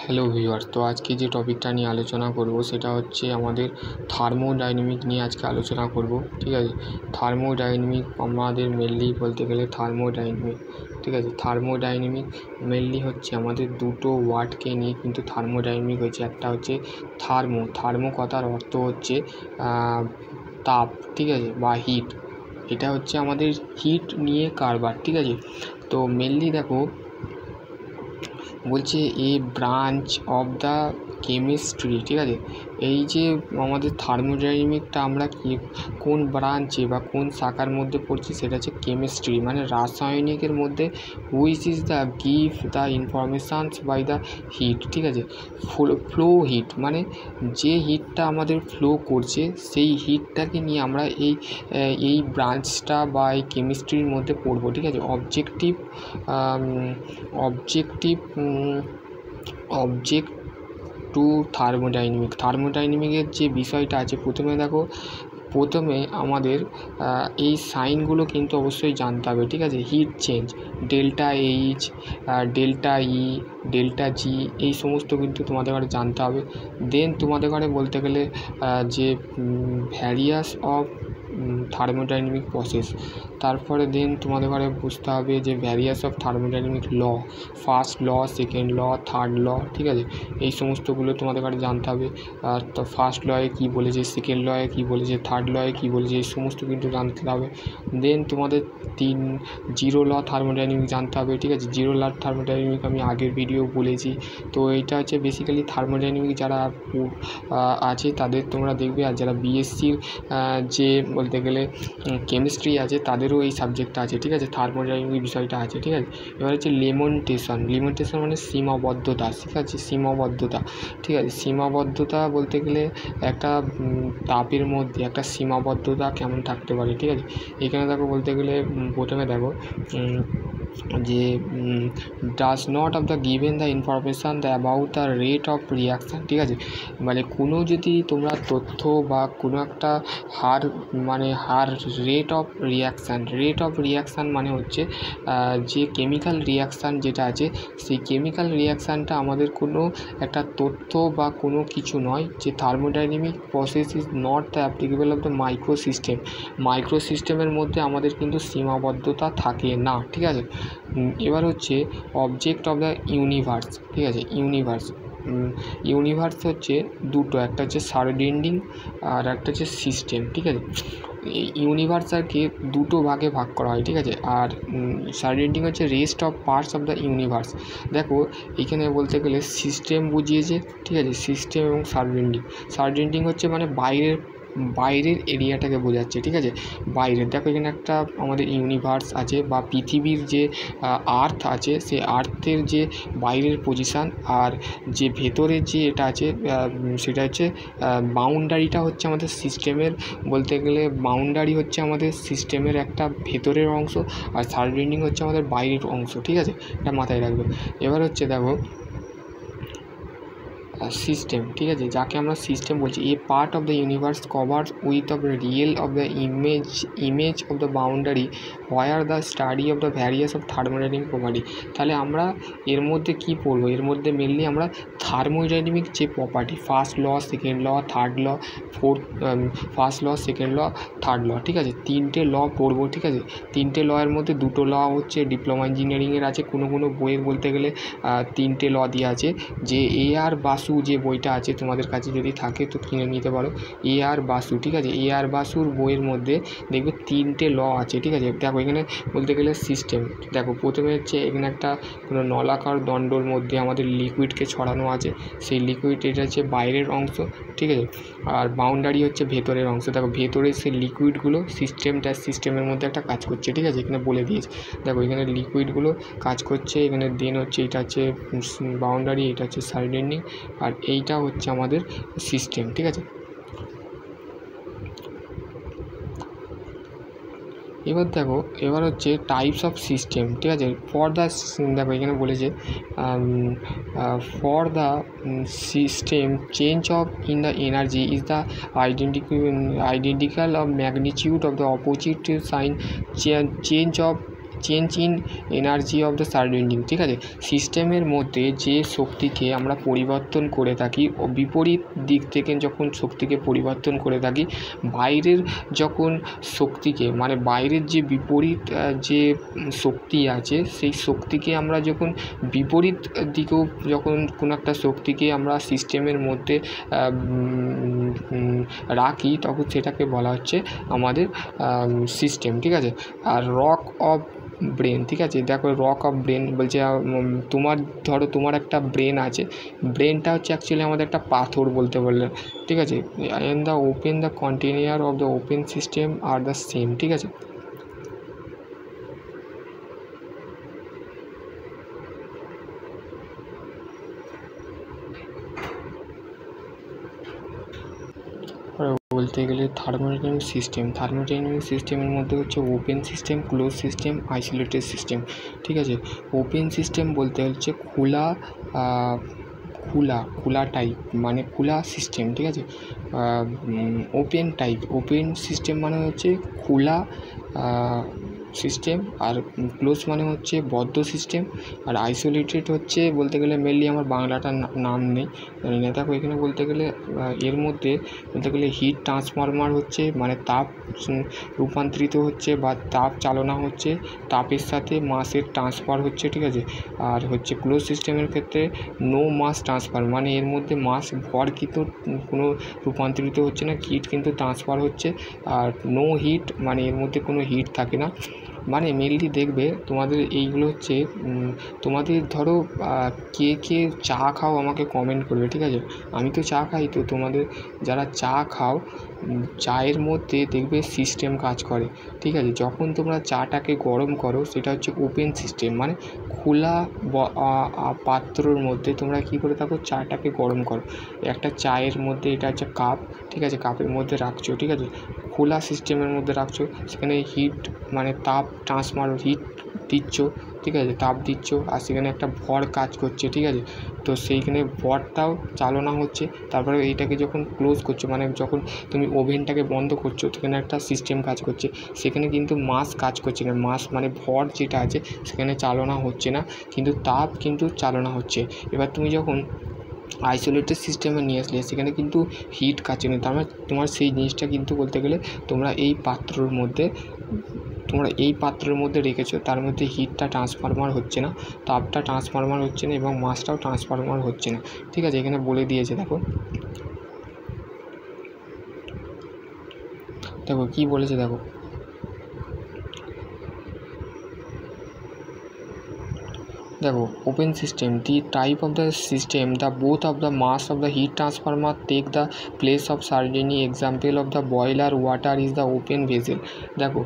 Hello viewers, তো আজকে যে টপিকটা নিয়ে আলোচনা করব সেটা হচ্ছে আমাদের থার্মোডাইনামিক নিয়ে আজকে আলোচনা করব। ঠিক আছে, থার্মোডাইনামিক আমাদের মেনলি বলতে গেলে থার্মোডাইনামিক, ঠিক আছে, থার্মোডাইনামিক মেনলি হচ্ছে আমাদের দুটো ওয়ার্ডকে নিয়ে কিন্তু থার্মোডাইনামিক হয়েছে। একটা হচ্ছে থার্মো কথার অর্থ হচ্ছে তাপ, ঠিক আছে, বা হিট। এটা হচ্ছে আমাদের হিট নিয়ে কারবার, ঠিক আছে। তো মেনলি দেখো বলছে এ ব্রাঞ্চ অফ দ্য কেমিস্ট্রি, ঠিক আছে। এই যে আমাদের থার্মোডাইনামিকটা আমরা কোন ব্রাঞ্চে বা কোন শাখার মধ্যে পড়ছি সেটা হচ্ছে কেমিস্ট্রি, মানে রাসায়নিকের মধ্যে, which is the give the informations by the heat, ঠিক আছে। ফ্লো হিট মানে যে হিটটা আমাদের ফ্লো করছে সেই হিটটাকে নিয়ে আমরা এই ব্রাঞ্চটা বা এই কেমিস্ট্রির মধ্যে পড়বো, ঠিক আছে। অবজেক্ট টু থার্মোডাইনামিকের যে বিষয়টা আছে, প্রথমে আমাদের এই সাইনগুলো কিন্তু অবশ্যই জানতে হবে, ঠিক আছে। Heat change, delta H, delta E, delta G, এই সমস্ত কিন্তু তোমাদের ঘরে জানতে হবে। দেন তোমাদের ঘরে বলতে গেলে যে ভ্যারিয়াস অফ থার্মোডাইনামিক প্রসেস, তারপরে দেন তোমাদের ঘরে বুঝতে হবে যে various of thermodynamic law, first law, second law, third law, ঠিক আছে। এই সমস্তগুলো তোমাদের ঘরে জানতে হবে। তো ফার্স্ট লয়ে কী বলেছে, সেকেন্ড লয়ে কী বলেছে, থার্ড লয়ে কী বলেছে, এই সমস্ত কিন্তু জানতে হবে। দেন তোমাদের জিরো ল থার্মোডাইনামিক জানতে হবে, ঠিক আছে। জিরো ল থার্মোডাইনামিক আমি আগের ভিডিও বলেছি। তো এইটা হচ্ছে বেসিক্যালি থার্মোডাইনামিক যারা আছে তাদের তোমরা দেখবে, আর যারা বিএসসির যে বলতে গেলে কেমিস্ট্রি আছে তাদেরও এই সাবজেক্টটা আছে, ঠিক আছে, থার্মোডাইনামিক বিষয়টা আছে, ঠিক আছে। এবার হচ্ছে লিমিটেশন মানে সীমাবদ্ধতা, ঠিক আছে, সীমাবদ্ধতা, ঠিক আছে। সীমাবদ্ধতা বলতে গেলে একটা তাপের মধ্যে একটা সীমাবদ্ধতা কেমন থাকতে পারে, ঠিক আছে। এখানে দেখো বলতে গেলে প্রথমে দেখো যে does not of the given the information the about the rate of reaction, ঠিক আছে। মানে কোনো যদি তোমরা তথ্য বা কোনো একটা হার রেট অফ রিয়াকশান মানে হচ্ছে যে কেমিক্যাল রিয়াকশান যেটা আছে সেই কেমিক্যাল রিয়াকশানটা আমাদের কোনো একটা তথ্য বা কোনো কিছু নয়, যে thermodynamic process is not the applicable of the micro সিস্টেমের মধ্যে আমাদের কিন্তু সীমাবদ্ধতা থাকে না, ঠিক আছে। এবার হচ্ছে অবজেক্ট অফ দ্য ইউনিভার্স, ঠিক আছে। ইউনিভার্স হচ্ছে দুটো, একটা হচ্ছে সারাউন্ডিং আর একটা হচ্ছে সিস্টেম, ঠিক আছে। এই ইউনিভার্সকে দুটো ভাগে ভাগ করা হয়, ঠিক আছে। আর সারাউন্ডিং হচ্ছে rest of parts of the universe. দেখো এখানে বলতে গেলে সিস্টেম বুঝিয়েছে, ঠিক আছে, সিস্টেম এবং সারাউন্ডিং হচ্ছে মানে বাইরের এরিয়াটাকে বোঝাচ্ছে, ঠিক আছে, বাইরের। দেখো এখানে একটা আমাদের ইউনিভার্স আছে বা পৃথিবীর যে আর্থ আছে, সেই আর্থের যে বাইরের পজিশান, আর যে ভেতরের যে এটা আছে সেটা হচ্ছে বাউন্ডারিটা হচ্ছে আমাদের সিস্টেমের, বলতে গেলে বাউন্ডারি হচ্ছে আমাদের সিস্টেমের একটা ভেতরের অংশ, আর সারাউন্ডিং হচ্ছে আমাদের বাইরের অংশ, ঠিক আছে, এটা মাথায় রাখবে। এবার হচ্ছে দেখো সিস্টেম, ঠিক আছে, যাকে আমরা সিস্টেম বলছি। A part of the universe covers with of real of the image of the boundary where the study of the various of thermodynamic property. তাহলে আমরা এর মধ্যে কী পড়বো, এর মধ্যে মেনলি আমরা থার্মোডাইনামিক যে property, first law, second law, third law, first law, second law, third law, ঠিক আছে, তিনটে ল পড়বো, ঠিক আছে। তিনটে লয়ের মধ্যে দুটো ল হচ্ছে ডিপ্লোমা ইঞ্জিনিয়ারিংয়ের আছে, কোনো বইয়ের বলতে গেলে তিনটে ল দিয়ে আছে। যে আর বাসু যে বইটা আছে তোমাদের কাছে যদি থাকে তো কিনে নিতে পারো, আর বাসু, ঠিক আছে। আর বাসুর বইয়ের মধ্যে দেখবে তিনটে ল আছে, ঠিক আছে। দেখো এখানে বলতে গেলে সিস্টেম, দেখো প্রথমে হচ্ছে এখানে একটা কোনো নলাকার দণ্ডর মধ্যে আমাদের লিকুইডকে ছড়ানো আছে, সেই লিকুইড এটা হচ্ছে বাইরের অংশ, ঠিক আছে। আর বাউন্ডারি হচ্ছে ভেতরের অংশ। দেখো ভেতরের সেই লিকুইডগুলো সিস্টেমের মধ্যে একটা কাজ করছে, ঠিক আছে, এখানে বলে দিয়েছে। দেখো এখানে লিকুইডগুলো কাজ করছে, এখানে দেন হচ্ছে এটা হচ্ছে বাউন্ডারি, এটা হচ্ছে সারাউন্ডিং, আর এইটা হচ্ছে আমাদের সিস্টেম, ঠিক আছে। এবার হচ্ছে টাইপস অফ সিস্টেম, ঠিক আছে। দেখো এখানে বলেছে for the system change of in the energy is the identical of magnitude of the opposite sign change of change in energy of the surrounding, ঠিক আছে। সিস্টেমের মধ্যে যে শক্তিকে আমরা পরিবর্তন করে থাকি ও বিপরীত দিক থেকে যখন শক্তিকে পরিবর্তন করে থাকি, বাইরের যখন শক্তিকে মানে বাইরের যে বিপরীত যে শক্তি আছে সেই শক্তিকে আমরা যখন বিপরীত দিকেও যখন কোনো একটা শক্তিকে আমরা সিস্টেমের মধ্যে রাখি তখন সেটাকে বলা হচ্ছে আমাদের সিস্টেম, ঠিক আছে। আর রক অফ ব্রেন, ঠিক আছে। দেখো রক অফ ব্রেন বলছে তোমার ধরো তোমার একটা ব্রেন আছে, ব্রেনটা হচ্ছে অ্যাকচুয়ালি আমাদের একটা পাথর বলতে পারলে, ঠিক আছে। And the open the container of the open system আর দ্য সেম, ঠিক আছে। বলতে গেলে থার্মোডাইনামিক সিস্টেমের মধ্যে হচ্ছে open system, close system, isolated system, ঠিক আছে। ওপেন সিস্টেম বলতে হচ্ছে খোলা টাইপ মানে খোলা সিস্টেম, ঠিক আছে। ওপেন সিস্টেম মানে হচ্ছে খোলা সিস্টেম, আর ক্লোজ মানে হচ্ছে বদ্ধ সিস্টেম, আর আইসোলেটেড হচ্ছে বলতে গেলে মেনলি আমার বাংলাটার নাম নেই দেখো এখানে বলতে গেলে এর মধ্যে বলতে গেলে হিট ট্রান্সফরমার হচ্ছে মানে তাপ রূপান্তরিত হচ্ছে বা তাপ চালনা হচ্ছে, তাপের সাথে মাসের ট্রান্সফার হচ্ছে, ঠিক আছে। আর হচ্ছে ক্লোজ সিস্টেমের ক্ষেত্রে নো মাস ট্রান্সফার মানে এর মধ্যে মাস ভর কিন্তু কোনো রূপান্তরিত হচ্ছে না, হিট কিন্তু ট্রান্সফার হচ্ছে। আর নো হিট মানে এর মধ্যে কোনো হিট থাকে না। মানে মেনলি দেখবে তোমাদের এইগুলো হচ্ছে তোমাদের ধরো কে চা খাও আমাকে কমেন্ট করবে, ঠিক আছে। আমি তো চা খাই, তো তোমাদের যারা চা খাও চায়ের মধ্যে দেখবে সিস্টেম কাজ করে, ঠিক আছে। যখন তোমরা চাটাকে গরম করো সেটা হচ্ছে ওপেন সিস্টেম মানে খোলা পাত্রর মধ্যে তোমরা কী করে থাকো চাটাকে গরম করো। একটা চায়ের মধ্যে এটা হচ্ছে কাপ, ঠিক আছে, কাপের মধ্যে রাখছো, ঠিক আছে, খোলা সিস্টেমের মধ্যে রাখছো, সেখানে হিট মানে তাপ ট্রান্সফার হিট দিচ্ছ, ঠিক আছে, তাপ দিচ্ছ, আর সেখানে একটা ভর কাজ করছে, ঠিক আছে। তো সেইখানে ভরটাও চালনা হচ্ছে। তারপরে এইটাকে যখন ক্লোজ করছো মানে যখন তুমি ওভেনটাকে বন্ধ করছো সেখানে একটা সিস্টেম কাজ করছে, সেখানে কিন্তু মাস কাজ করছে না, মাস মানে ভর যেটা আছে সেখানে চালনা হচ্ছে না, কিন্তু তাপ কিন্তু চালনা হচ্ছে। এবার তুমি যখন আইসোলেটেড সিস্টেমে নিয়ে আসলে সেখানে কিন্তু হিট কাছে নেই, তার মানে তোমার সেই জিনিসটা কিন্তু বলতে গেলে তোমরা এই পাত্রের মধ্যে রেখেছো, তার মধ্যে হিটটা ট্রান্সফরমার হচ্ছে না, তাপটা ট্রান্সফরমার হচ্ছে না এবং মাসটাও ট্রান্সফরমার হচ্ছে না, ঠিক আছে। এখানে বলে দিয়েছে দেখো কি বলেছে দেখো open system, the type of the system, the both of the mass of the heat transformer take the place of certain example of the boiler water is the open vessel। দেখো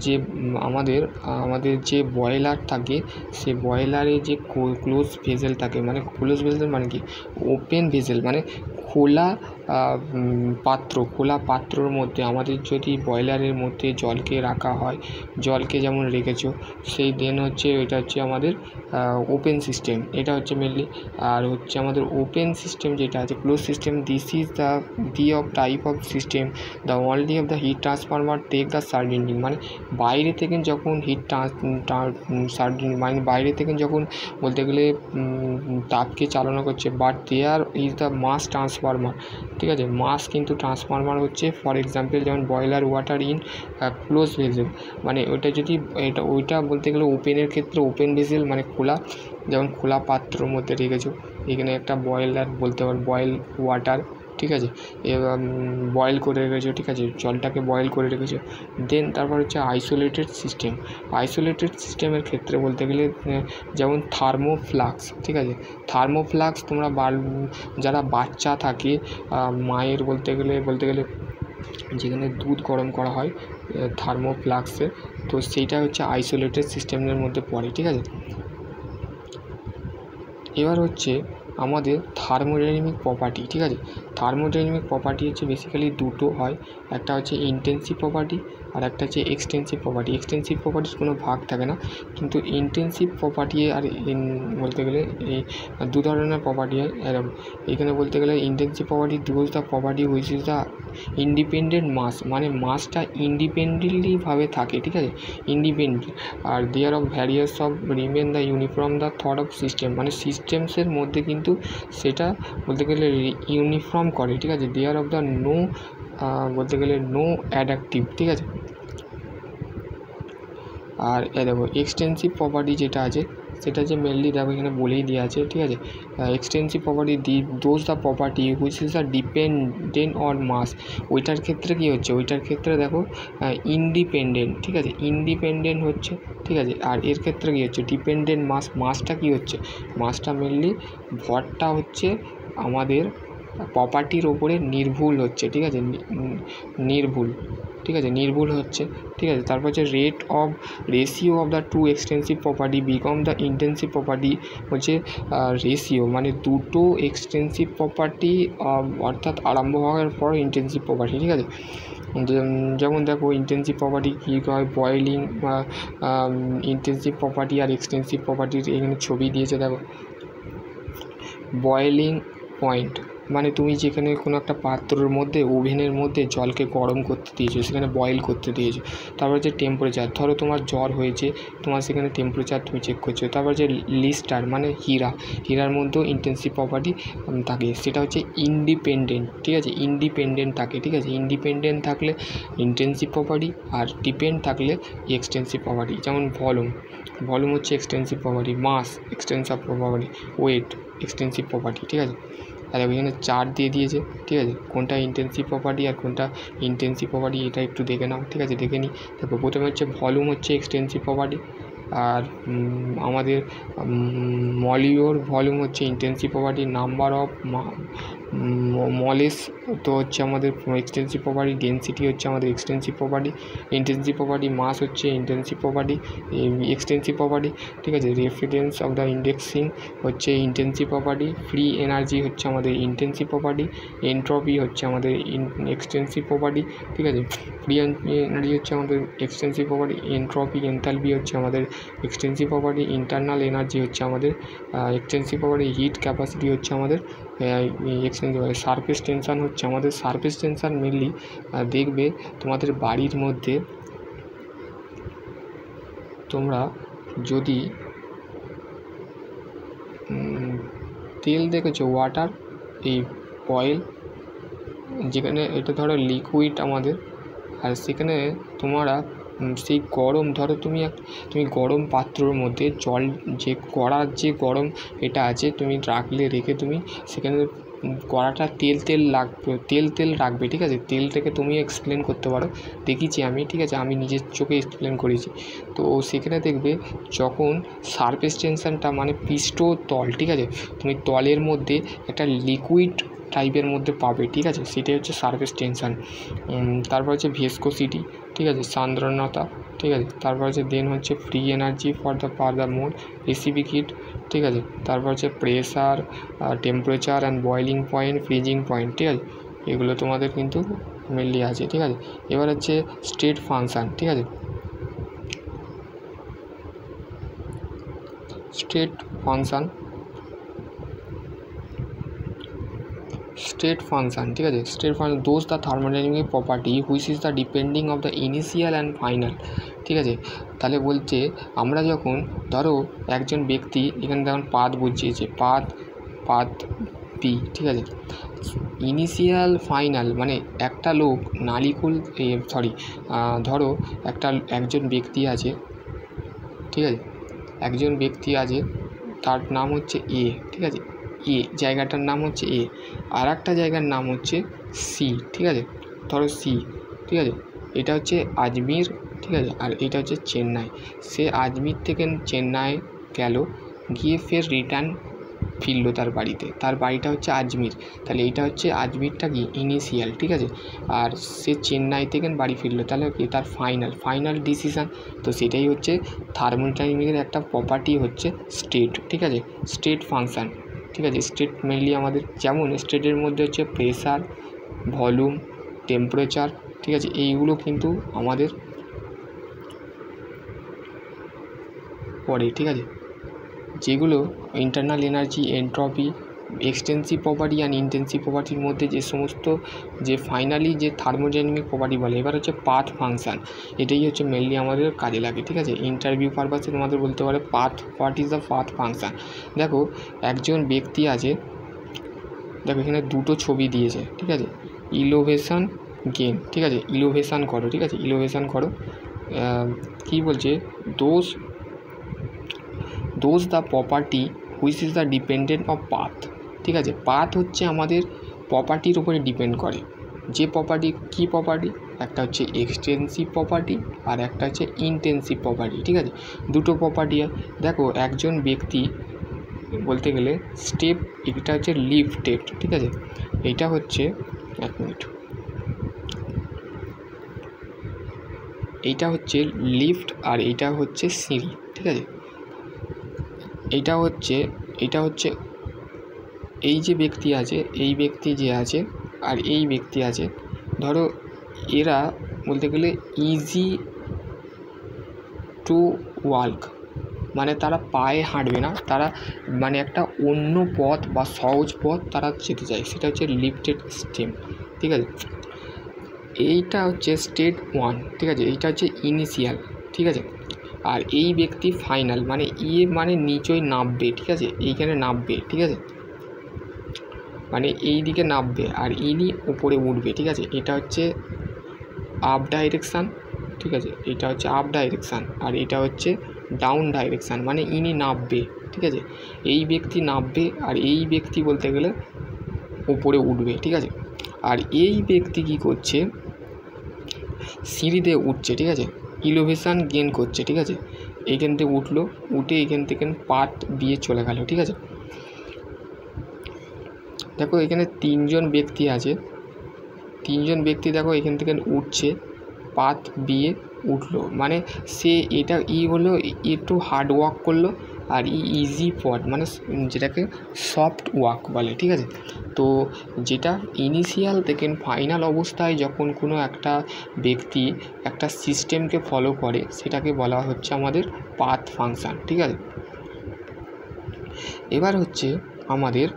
যে আমাদের যে বয়লার থাকে সে বয়লারে যে close vessel থাকে মানে close vessel মানে কি ওপেন ভেসেল মানে খোলা পাত্রর মধ্যে আমাদের যদি বয়লারের মধ্যে জলকে রাখা হয়, জলকে যেমন রেখেছো সেই দেন হচ্ছে এটা হচ্ছে আমাদের ওপেন সিস্টেম, এটা হচ্ছে মেনলি। আর হচ্ছে আমাদের ওপেন সিস্টেম যেটা আছে close system, this is the of type of system the only of the heat transformer take the surrounding মানে বাইরে থেকে যখন হিট মানে বাইরে থেকে যখন বলতে গেলে তাপকে চালনা করছে, but there is the mass transformer, ঠিক আছে, মাস কিন্তু ট্রান্সফরমার হচ্ছে। ফর এক্সাম্পল যেমন boiler water in close vessel মানে ওইটা বলতে গেলে ওপেনের ক্ষেত্রে ওপেন ভেসেল মানে খোলা, যেমন খোলা পাত্রর মধ্যে রেখেছো, এখানে একটা বয়লার বলতে পারো বয়েল ওয়াটার, ঠিক আছে, এবার বয়েল করে রেখেছো, ঠিক আছে, জলটাকে বয়েল করে রেখেছো। দেন তারপর হচ্ছে আইসোলেটেড সিস্টেমের ক্ষেত্রে বলতে গেলে যেমন থার্মোফ্লাক্স, ঠিক আছে, থার্মোফ্লাক্স তোমরা যারা বাচ্চা থাকে মায়ের বলতে গেলে যেখানে দুধ গরম করা হয় থার্মোফ্লাক্সে, তো সেইটা হচ্ছে আইসোলেটেড সিস্টেমের মধ্যে পড়ে, ঠিক আছে। এবার হচ্ছে আমাদের থার্মোডাইনামিক প্রপার্টি, ঠিক আছে। থার্মোডাইনামিক প্রপার্টি হচ্ছে বেসিক্যালি দুটো হয়, একটা হচ্ছে ইন্টেন্সিভ প্রপার্টি আর একটা হচ্ছে এক্সটেন্সিভ প্রপার্টি। এক্সটেন্সিভ প্রপার্টির কোনো ভাগ থাকে না, কিন্তু ইন্টেন্সিভ প্রপার্টি আর বলতে গেলে এই দু ধরনের প্রপার্টি হয়। এরকম এখানে বলতে গেলে intensive property does the property which is the independent mass, মানে মাসটা ইন্ডিপেন্ডেন্টলিভাবে থাকে, ঠিক আছে, ইন্ডিপেন্ডেন্ট। আর there of various of remain the uniform the thought of system, মানে সিস্টেমসের মধ্যে কিন্তু সেটা বলতে গেলে ইউনিফর্ম করে, ঠিক আছে। দেয়ার অফ দ্য নো বলতে গেলে নো অ্যাডাপটিভ, ঠিক আছে। আর দেখো এক্সটেন্সিভ প্রপার্টি যেটা আছে সেটা যে মেনলি দেখো এখানে বলেই দেওয়া আছে, ঠিক আছে। Extensive property those the property which is the dependent on mass, ওইটার ক্ষেত্রে কী হচ্ছে, ওইটার ক্ষেত্রে দেখো ইন্ডিপেন্ডেন্ট, ঠিক আছে, ইন্ডিপেন্ডেন্ট হচ্ছে, ঠিক আছে। আর এর ক্ষেত্রে কী হচ্ছে ডিপেন্ডেন্ট মাস, মাসটা কী হচ্ছে, মাসটা মেনলি ভরটা হচ্ছে আমাদের প্রপার্টির ওপরে নির্ভুল হচ্ছে, ঠিক আছে, নির্ভুল, ঠিক আছে, নির্ভুল হচ্ছে, ঠিক আছে। তারপর হচ্ছে ratio of the two extensive property become the intensive property, হচ্ছে রেশিও মানে দুটো এক্সটেন্সিভ প্রপার্টি অর্থাৎ আরম্ভ হওয়ার পর ইন্টেন্সিভ প্রপার্টি, ঠিক আছে। যেমন দেখো ইন্টেন্সিভ প্রপার্টি কী হয়, বয়েলিং ইন্টেন্সিভ প্রপার্টি আর এক্সটেন্সিভ প্রপার্টির এখানে ছবি দিয়েছে দেখো। বয়েলিং পয়েন্ট মানে তুমি যেখানে কোনো একটা পাত্রের মধ্যে ওভেনের মধ্যে জলকে গরম করতে দিয়েছো, সেখানে বয়েল করতে দিয়েছো। তারপর হচ্ছে টেম্পারেচার, ধরো তোমার জ্বর হয়েছে, তোমার সেখানে টেম্পারেচার তুমি চেক করছো। তারপর হচ্ছে লিস্টার মানে হীরার মধ্যেও ইন্টেন্সিভ প্রপার্টি থাকে, সেটা হচ্ছে ইন্ডিপেন্ডেন্ট, ঠিক আছে, ইন্ডিপেন্ডেন্ট থাকে, ঠিক আছে। ইন্ডিপেন্ডেন্ট থাকলে ইন্টেন্সিভ প্রপার্টি আর ডিপেন্ড থাকলে এক্সটেন্সিভ প্রপার্টি। যেমন ভলিউম হচ্ছে extensive property, mass extensive property, weight extensive property, ঠিক আছে। আর এখানে চার্ট দিয়ে দিয়েছে, ঠিক আছে, কোনটা ইন্টেন্সিভ প্রপার্টি আর কোনটা ইন্টেন্সিভ প্রপার্টি এটা একটু দেখে নাও, ঠিক আছে, দেখে নিই। তারপর প্রথমে হচ্ছে ভলিউম হচ্ছে এক্সটেন্সিভ প্রপার্টি, আর আমাদের মলিওর ভলিউম হচ্ছে intensive property, number of molest তো হচ্ছে আমাদের এক্সটেন্সিভ প্রপার্টি, ডেন্সিটি হচ্ছে আমাদের এক্সটেন্সিভ প্রপার্টি, ইন্টেন্সিভ প্রপার্টি, মাস হচ্ছে ইন্টেন্সিভ প্রপার্টি, এক্সটেন্সিভ প্রপার্টি, ঠিক আছে। রেফারেন্স অফ দ্য ইন্ডেক্সিং হচ্ছে ইন্টেন্সিভ প্রপার্টি, ফ্রি এনার্জি হচ্ছে আমাদের ইন্টেন্সিভ প্রপার্টি, এন্ট্রপি হচ্ছে আমাদের এক্সটেন্সিভ প্রপার্টি, ঠিক আছে। ফ্রি এনার্জি হচ্ছে আমাদের এক্সটেন্সিভ প্রপার্টি, এন্ট্রপি এনথালপি হচ্ছে আমাদের এক্সটেন্সিভ প্রপার্টি, ইন্টারনাল এনার্জি হচ্ছে আমাদের এক্সটেন্সিভ প্রপার্টি, হিট ক্যাপাসিটি হচ্ছে আমাদের এক্সটেন্সিভ প্রপার্টি। সারফেস টেনশন হচ্ছে আমাদের সারফেস টেনশন মেনলি দেখবে তোমাদের বাড়ির মধ্যে তোমরা যদি তেল দেখেছো, ওয়াটার এই অয়েল, যেখানে এটা ধরো লিকুইড আমাদের, আর সেখানে তোমরা সেই গরম ধরো তুমি গরম পাত্রর মধ্যে জল যে কড়ার যে গরম এটা আছে তুমি রেখে তুমি সেখানে কড়াটা তেল রাখবে, ঠিক আছে। তেলটাকে তুমি এক্সপ্লেন করতে পারো, দেখিয়েছি আমি, ঠিক আছে, আমি নিজের চোখে এক্সপ্লেন করেছি। তো সেখানে দেখবে যখন সারফেস টেনশনটা মানে পৃষ্ঠতল, ঠিক আছে, তুমি তলের মধ্যে একটা লিকুইড টাইপের মধ্যে পাবে, ঠিক আছে, সেটাই হচ্ছে সারফেস টেনশন। তারপর হচ্ছে ভিসকোসিটি, ঠিক আছে, সান্দ্রণতা, ঠিক আছে। তারপর হচ্ছে দেন হচ্ছে free energy for the mode, specific hit, ঠিক আছে। তারপর হচ্ছে pressure, temperature and boiling point, freezing point, ঠিক আছে, এগুলো তোমাদের কিন্তু মেনলি আছে, ঠিক আছে। এবার হচ্ছে স্টেট ফাংশান, ঠিক আছে, স্টেট ফাংশান, ঠিক আছে। State function those the thermodynamic property which is the depending of the initial and final, ঠিক আছে। তাহলে বলছে আমরা যখন ধরো একজন ব্যক্তি এখানে যখন পাত বুঝিয়েছে, পাত পি, ঠিক আছে, ইনিশিয়াল ফাইনাল মানে একটা লোক ধরো একজন ব্যক্তি আছে, ঠিক আছে, একজন ব্যক্তি আছে, তার নাম হচ্ছে এ, ঠিক আছে, এ জায়গাটার নাম হচ্ছে এ, আর একটা জায়গার নাম হচ্ছে সি, ঠিক আছে, ধরো সি, ঠিক আছে, এটা হচ্ছে আজমির, ঠিক আছে, আর এটা হচ্ছে চেন্নাই। সে আজমির থেকে চেন্নাই গেল, গিয়ে ফের রিটার্ন ফিরলো তার বাড়িতে, তার বাড়িটা হচ্ছে আজমির, তাহলে এটা হচ্ছে আজমিরটা কি ইনিশিয়াল, ঠিক আছে, আর সে চেন্নাই থেকে বাড়ি ফিরলো, তাহলে কি তার ফাইনাল ডিসিশান। তো সেটাই হচ্ছে থার্মোডাইনামিকের একটা প্রপার্টি হচ্ছে স্টেট, ঠিক আছে, স্টেট ফাংশান, ঠিক আছে। স্টেট মেনলি আমাদের যেমন স্টেটের মধ্যে হচ্ছে প্রেসার, ভলিউম, টেম্পারেচার, ঠিক আছে, এইগুলো কিন্তু আমাদের পড়ে, ঠিক আছে, যেগুলো internal energy, entropy, extensive property and intensive প্রপার্টির মধ্যে যে সমস্ত যে ফাইনালি যে থার্মোডাইনামিক প্রপার্টি বলে। এবার হচ্ছে পাথ ফাংশান, এটাই হচ্ছে মেনলি আমাদের কাজে লাগে, ঠিক আছে। ইন্টারভিউ পারপাসে তোমাদের বলতে পারে path, what is the path function. দেখো একজন ব্যক্তি আছে, দেখো এখানে দুটো ছবি দিয়েছে, ঠিক আছে, ইলোভেশন গেন, ঠিক আছে, ইলোভেশন করো, ঠিক আছে, ইলোভেশন করো। কী বলছে, those the property which is the dependent of path, ঠিক আছে। পাথ হচ্ছে আমাদের প্রপার্টির উপরে ডিপেন্ড করে। যে প্রপার্টি, কী প্রপার্টি, একটা হচ্ছে এক্সটেন্সিভ প্রপার্টি আর একটা হচ্ছে ইন্টেন্সিভ প্রপার্টি, ঠিক আছে, দুটো প্রপার্টি। দেখো একজন ব্যক্তি বলতে গেলে স্টেপ, এটা হচ্ছে লিফট স্টেপ, ঠিক আছে, এইটা হচ্ছে, এক মিনিট, এইটা হচ্ছে লিফট আর এইটা হচ্ছে সিঁড়ি, ঠিক আছে। এইটা হচ্ছে এই যে ব্যক্তি আছে, এই ব্যক্তি যে আছে আর এই ব্যক্তি আছে, ধরো এরা বলতে গেলে ইজি টু ওয়াল্ক, মানে তারা পায়ে হাঁটবে না, তারা মানে একটা অন্য পথ বা সহজ পথ তারা যেতে চায়, সেটা হচ্ছে লিফটেড স্টেপ, ঠিক আছে। এইটা হচ্ছে স্টেট 1, ঠিক আছে, এইটা হচ্ছে ইনিশিয়াল, ঠিক আছে। আর এই ব্যক্তি ফাইনাল, মানে মানে নিচই নামবে, ঠিক আছে, এইখানে নামবে, ঠিক আছে, মানে এই দিকে নামবে আর ইনি উপরে উঠবে, ঠিক আছে। এটা হচ্ছে আপ ডাইরেকশান, ঠিক আছে, এটা হচ্ছে আপ ডাইরেকশান আর এটা হচ্ছে ডাউন ডাইরেকশান, মানে ইনি নামবে, ঠিক আছে, এই ব্যক্তি নামবে আর এই ব্যক্তি বলতে গেলে উপরে উঠবে, ঠিক আছে। আর এই ব্যক্তি কী করছে, সিঁড়িতে উঠছে, ঠিক আছে, ইলোভেশান গেন করছে, ঠিক আছে, এইখান থেকে উঠলো, উঠে এইখান থেকে পাথ দিয়ে চলে গেল, ঠিক আছে। দেখো এখানে তিনজন ব্যক্তি আছে, তিনজন ব্যক্তি দেখো এখান থেকে উঠছে, পাথ দিয়ে উঠলো, মানে সে এটা হলো একটু হার্ড ওয়ার্ক করলো আর ইজি পথ, মানে যেটাকে সফট ওয়ার্ক বলে, ঠিক আছে। তো যেটা ইনিশিয়াল থেকে ফাইনাল অবস্থায় যখন কোনো একটা ব্যক্তি একটা সিস্টেমকে ফলো করে, সেটাকে বলা হচ্ছে আমাদের পাথ ফাংশান, ঠিক আছে। এবার হচ্ছে আমাদের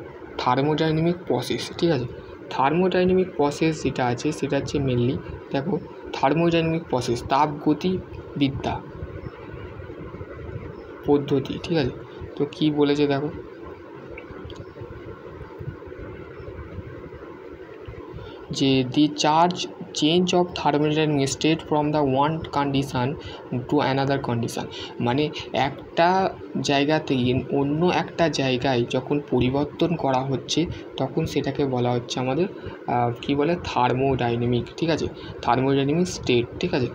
থার্মোডাইনামিক প্রসেস, ঠিক আছে। থার্মোডাইনামিক প্রসেস যেটা আছে সেটা হচ্ছে মেনলি, দেখো থার্মোডাইনামিক প্রসেস তাপগতিবিদ্যা পদ্ধতি, ঠিক আছে। তো কি বলেছে দেখো, যে the charge change of thermodynamic state from the one condition to another condition, মানে একটা জায়গা থেকে অন্য একটা জায়গায় যখন পরিবর্তন করা হচ্ছে তখন সেটাকে বলা হচ্ছে আমাদের কি বলে, থার্মোডাইনামিক, ঠিক আছে, থার্মোডাইনামিক স্টেট, ঠিক আছে।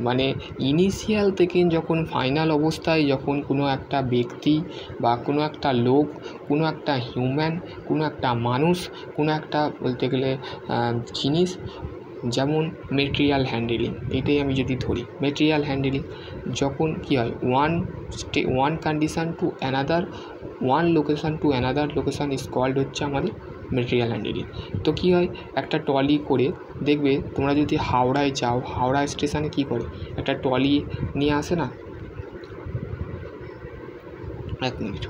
মানে ইনিশিয়াল থেকে যখন ফাইনাল অবস্থায় যখন কোনো একটা ব্যক্তি বা কোনো একটা লোক, কোনো একটা হিউম্যান, কোনো একটা মানুষ, কোনো একটা বলতে গেলে জিনিস, যেমন মেটেরিয়াল হ্যান্ডেলিং, এটাই আমি যদি ধরি, মেটেরিয়াল হ্যান্ডেলিং যখন কী হয়, one condition to another, one location to another location is called হচ্ছে আমাদের মেটেরিয়াল হ্যান্ডেলিং। তো কী হয়, একটা ট্রলি করে দেখবে তোমরা যদি হাওড়ায় যাও, হাওড়া স্টেশনে কী করে, একটা ট্রলি নিয়ে আসে না, এক মিনিট,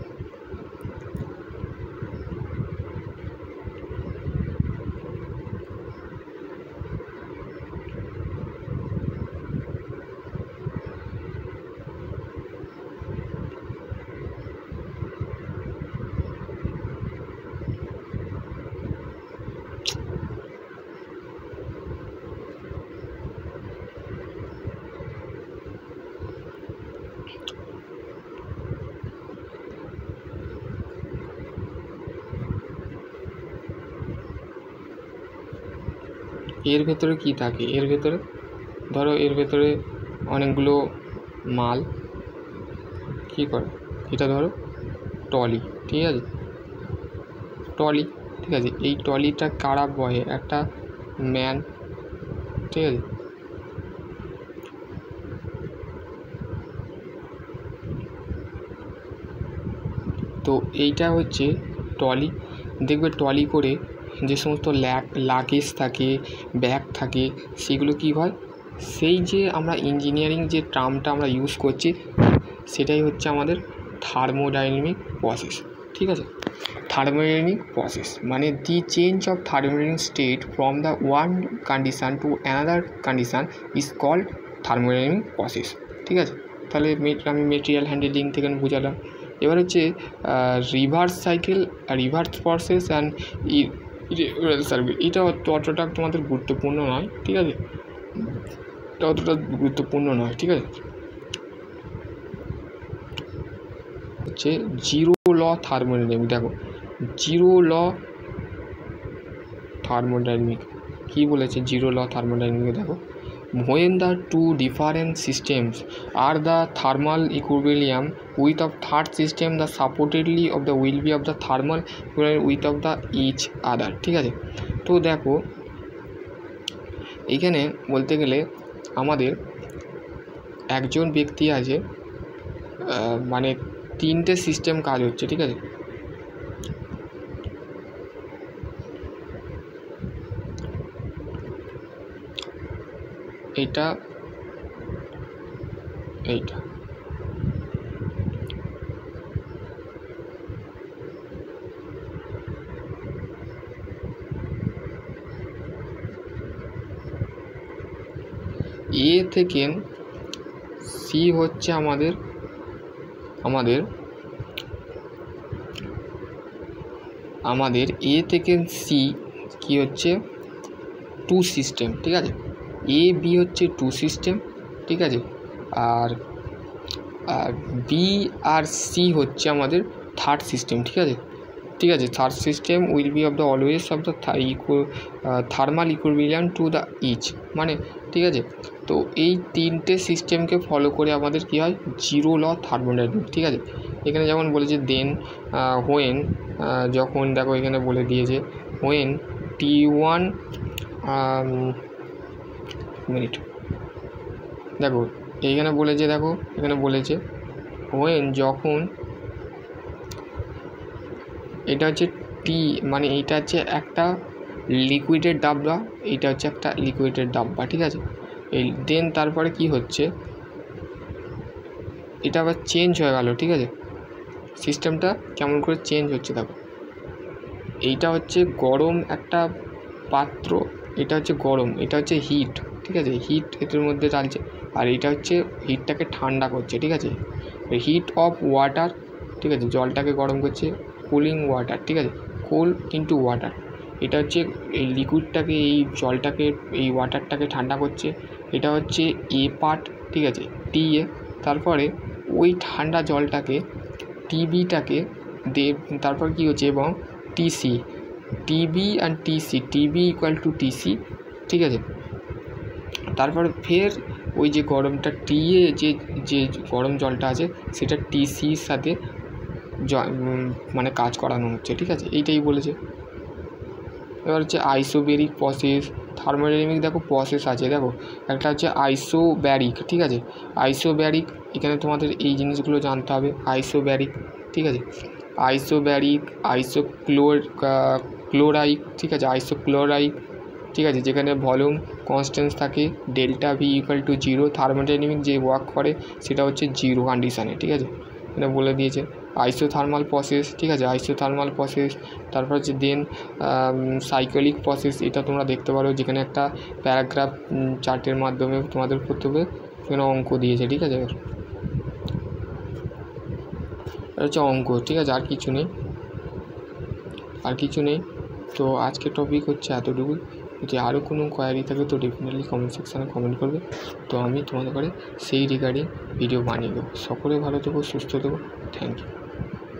এর ভেতরে কী থাকে, এর ভেতরে ধরো এর ভেতরে অনেকগুলো মাল কী করে, এটা ধরো ট্রলি, ঠিক আছে, ট্রলি, ঠিক আছে, এই ট্রলিটা কারা বয়ে, একটা ম্যান, ঠিক আছে। তো এইটা হচ্ছে ট্রলি, দেখবে ট্রলি করে যে সমস্ত লাগেজ থাকে, ব্যাগ থাকে, সেগুলো কী হয়, সেই যে আমরা ইঞ্জিনিয়ারিং যে টার্মটা আমরা ইউজ করছি সেটাই হচ্ছে আমাদের থার্মোডাইনামিক প্রসেস। ঠিক আছে, থার্মোডাইনামিক প্রসেস মানে the change of thermodynamic state from the one condition to another condition is called thermodynamic process. ঠিক আছে, তাহলে আমি মেটেরিয়াল হ্যান্ডলিং থেকে বোঝালাম। এবার হচ্ছে reverse cycle, reverse process and circuit. এটা অতটা তোমাদের গুরুত্বপূর্ণ নয়। ঠিক আছে, এটা অতটা গুরুত্বপূর্ণ নয়। ঠিক আছে, হচ্ছে জিরো ল থার্মোডাইনামিক। দেখো জিরো ল থার্মোডাইনামিক কী বলেছে, জিরো ল থার্মোডাইনামিক দেখো, when the two different systems are the thermal equilibrium with of third system, the supportedly of the will be of the thermal equilibrium with of the each other। ঠিক আছে, তো দেখো এখানে বলতে গেলে আমাদের একজন ব্যক্তি আছে, মানে তিনটে সিস্টেম কাজ হচ্ছে। ঠিক আছে, এইটা এইটা এ থেকে সি হচ্ছে আমাদের এ থেকে সি কি হচ্ছে টু সিস্টেম। ঠিক আছে, এ বি হচ্ছে টু সিস্টেম। ঠিক আছে, আর বি আর সি হচ্ছে আমাদের থার্ড সিস্টেম। ঠিক আছে, third system will be of the always of the thermal equilibrium to the each, মানে ঠিক আছে। তো এই তিনটে সিস্টেমকে ফলো করে আমাদের কী হয়, জিরো ল থার্মোডাইনামিক। ঠিক আছে, এখানে যেমন বলেছে দেন হোয়েন, যখন দেখো এখানে বলে দিয়েছে হোয়েন T1 মিনিট, দেখো এইখানে বলেছে, দেখো এখানে বলেছে হোয়েন, যখন এটা হচ্ছে টি, মানে এইটা হচ্ছে একটা লিকুইডের ডাব্বা, এইটা হচ্ছে একটা লিকুইডের ডাব্বা। ঠিক আছে, এই দেন তারপরে কি হচ্ছে, এটা আবার চেঞ্জ হয়ে গেল। ঠিক আছে, সিস্টেমটা কেমন করে চেঞ্জ হচ্ছে দেখো, এইটা হচ্ছে গরম একটা পাত্র, এটা হচ্ছে গরম, এটা হচ্ছে হিট। ঠিক আছে, হিট এটার মধ্যে চালছে, আর এটা হচ্ছে হিটটাকে ঠান্ডা করছে। ঠিক আছে, হিট অফ ওয়াটার। ঠিক আছে, জলটাকে গরম করছে, কুলিং ওয়াটার। ঠিক আছে, কোল ইন্টু ওয়াটার, এটা হচ্ছে এই লিকুইডটাকে, এই জলটাকে, এই ওয়াটারটাকে ঠান্ডা করছে। এটা হচ্ছে এ পার্ট। ঠিক আছে, টি এ, তারপরে ওই ঠান্ডা জলটাকে টিবিটাকে তারপর কী হচ্ছে, এবং TC, TB and TC, TB equal to TC. ঠিক আছে, তারপরে ফের ওই যে গরমটা টিএ, যে গরম জলটা আছে সেটা টিসির সাথে মানে কাজ করানো হচ্ছে। ঠিক আছে, এইটাই বলেছে। এবার হচ্ছে আইসোবেরিক প্রসেস, থার্মোডাইনামিক দেখো প্রসেস আছে, দেখো একটা হচ্ছে আইসোব্যারিক। ঠিক আছে, আইসোব্যারিক, এখানে তোমাদের এই জিনিসগুলো জানতে হবে। আইসোব্যারিক, ঠিক আছে, আইসোব্যারিক, ক্লোরাইক। ঠিক আছে, আইসোক্লোরাইক। ঠিক আছে, যেখানে ভলিউম কনস্ট্যান্ট থাকে, delta V equal to zero, thermodynamic যে ওয়ার্ক করে সেটা হচ্ছে জিরো কন্ডিশানে। ঠিক আছে, এটা বলে দিয়েছে। আইসোথার্মাল প্রসেস, ঠিক আছে, আইসোথার্মাল প্রসেস। তারপর হচ্ছে দেন সাইক্লিক প্রসেস, এটা তোমরা দেখতে পারো, যেখানে একটা প্যারাগ্রাফ চার্টের মাধ্যমে তোমাদের করতে হবে, সেখানে অঙ্ক দিয়েছে। ঠিক আছে, এটা হচ্ছে অঙ্ক। ঠিক আছে, আর কিছু নেই। তো আজকের টপিক হচ্ছে এতটুকু। যদি আরও কোনো কোয়ারি থাকে তো ডেফিনেটলি কমেন্ট সেকশানে কমেন্ট করবে, তো আমি তোমাদের করে সেই রিগার্ডিং ভিডিও বানিয়ে দেবো। সকলে ভালো থেকো, সুস্থ থেকো, থ্যাংক ইউ।